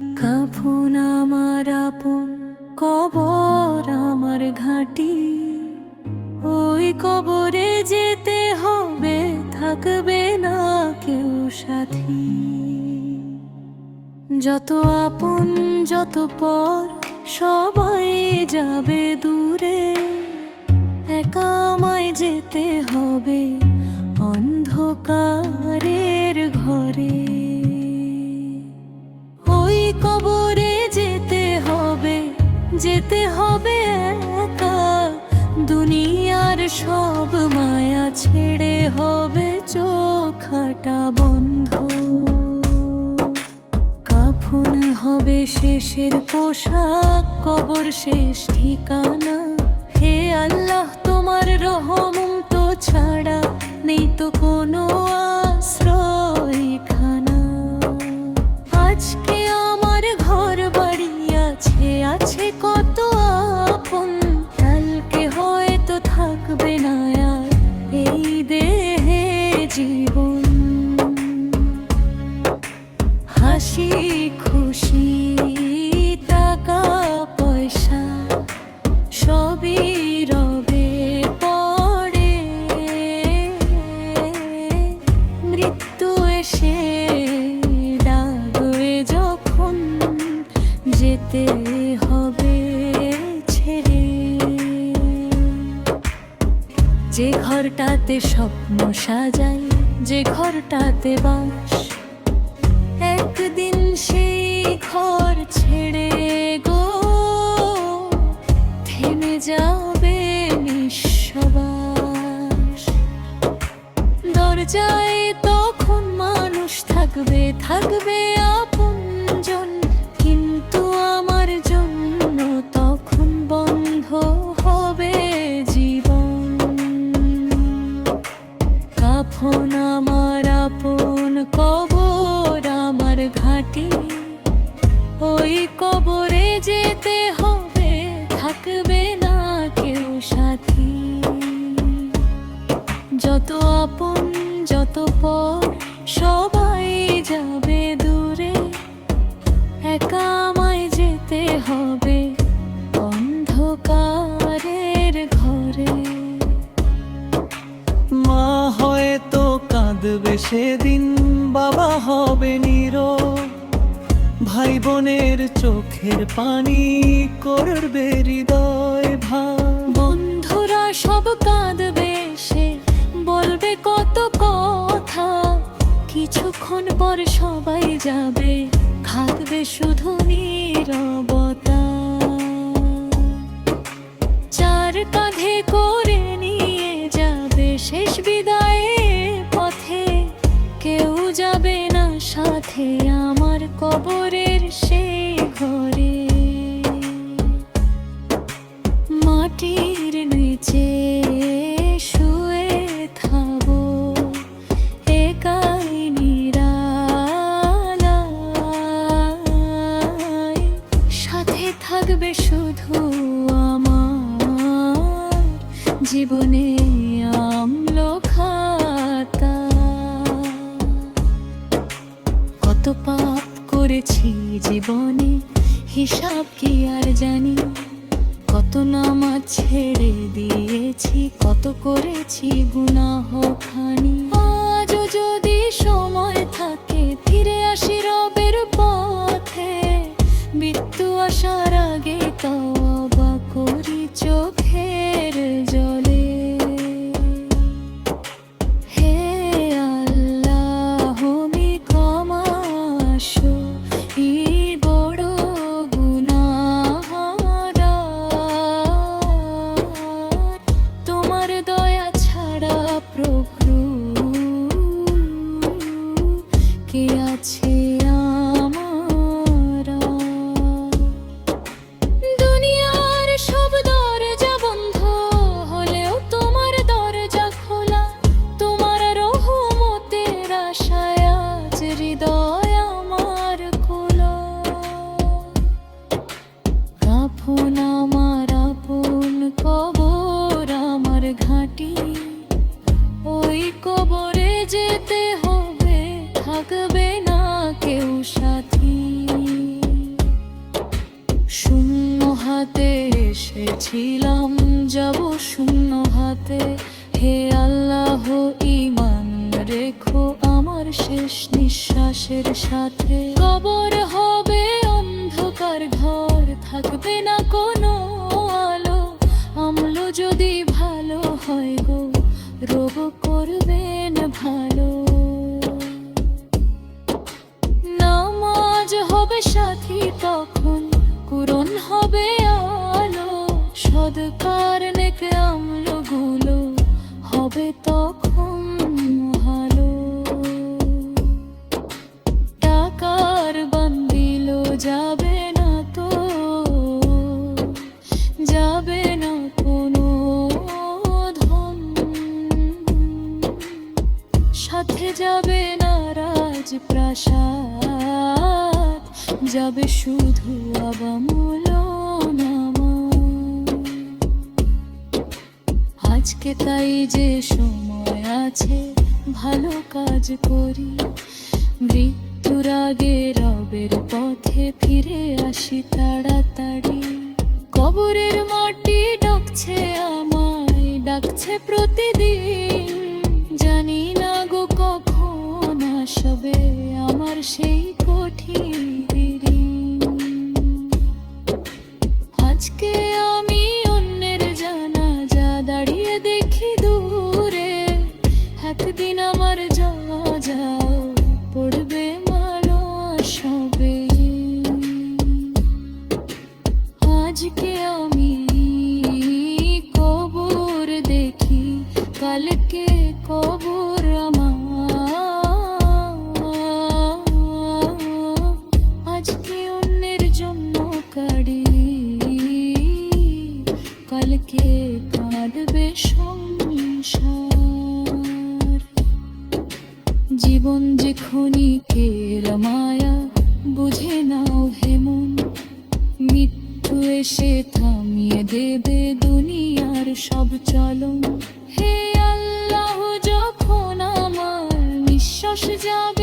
কাফন আমার আপন, কবর আমার ঘাঁটি। ওই কবরে যেতে হবে, থাকবে না কেউ সাথী। যত আপন যত পর, সবাই যাবে দূরে। একা আমায় যেতে হবে অন্ধকারের ঘরে। ওই কবরে যেতে হবে একা। দুনিয়ার সব মায়া ছেড়ে হবে চোখাটা বন্ধ। কাফন হবে শেষের পোশাক, কবর শেষ ঠিকানা। হে আল্লাহ, তোমার রহম তো ছাড়া নেই তো কোনো আশ্রয়খানা। আজকে আমার ঘর বাড়ি আছে কত আপন, কালকে হয়তো থাকবে না আর এই দেহে জীবন। হাসি খুশি টাকা পয়সা সবই রবে পড়ে। মৃত্যু এসে ডাকবে যখন, যেতে হবে ছেড়ে। যে ঘরটাতে স্বপ্ন সাজাই, যে ঘরটাতে বাস, একদিন সেই ঘর ছেড়ে গো থেমে যাবে নিঃশ্বাস। দরজায় তখন মানুষ থাকবে, থাকবে আপনজন, কিন্তু আমার জন্য তখন বন্ধ হবে জীবন। কাফন আমার আপন, কবর আমার ঘাঁটি। ওই কবরে যেতে হবে, থাকবে না কেউ সাথী। যত আপন যত পর, সবাই যাবে দূরে। একা আমায় যেতে হবে অন্ধকারের ঘরে। মা হয়তো কাঁদবে সেদিন, বাবা হবে নীরব। ভাই বোনের চোখের পানি করবে হৃদয় ভার। বন্ধুরা সব কাঁদবে, সে বলবে কত কথা। কিছুক্ষণ পর সবাই যাবে, থাকবে শুধু নীরবতা। চার কাঁধে করে নিয়ে যাবে শেষ বিদায়ের পথে। কেউ যাবে না সাথে আমার কবরের সেই ঘরে। মাটির নিচে শুয়ে থাকবো একাই নিরালায়। সাথে থাকবে শুধু আমার জীবনে আমল খাতা। কত পাপ করেছি জীবনে, হিসাব কি আর জানি। কত নামাজ ছেড়ে দিয়েছি, কত করেছি গুনাহ খানি। আজও যদি সময় থাকে, ফিরে আসি রবের পথে। মৃত্যু আসার আগে তওবা করি চোখের জলে। হে আল্লাহ, তুমি ক্ষমা আসো, এই বড় গুনাহগার। তোমার দয়া ছাড়া প্রভু কে আছে আমার? দুনিয়া এসেছিলাম যাব শূন্য হাতে, হে আল্লাহ ঈমান রেখো আমার শেষ নিঃশ্বাসের সাথে। কবর হবে অন্ধকার ঘর, থাকবে না কোনো আলো, আমল যদি ভালো হয় গো রোগ করবেন ভালো। নামাজ হবে সাথী তখন, কুরআন হবে আলো, সদকার নেক আমলগুলো হবে তখন ভালো। টাকার বান্দিল যাবে না তো, যাবে না কোনো ধন, সাথে যাবে না রাজপ্রাসাদ, যাবে শুধু আবামূল নামাজ। আজকে তাই যে সময় আছে ভালো কাজ করি, মৃত্যুর আগে রবের পথে ফিরে আসি তাড়াতাড়ি। কবরের মাটি ডাকছে আমায়, ডাকছে প্রতিদিন, জানি না গো কখন আসবে আমার সেই কঠিন দিন। আজকে আমি অন্যের জানাজা দাঁড়িয়ে দেখি দূরে, একদিন আমার যাও পড়বে মালা সবে। আজকে আমি কবর দেখি, কালকে কবর আমার। আজকে অন্যের জন্য কাড়ি, কালকে কাঁদবে সংসার। জীবন যে ক্ষণিকের মায়া, বুঝে নাও হে মন, মৃত্যু এসে থামিয়ে দেবে দুনিয়ার সব চলন। হে আল্লাহ যখন আমার নিঃশ্বাস যাবে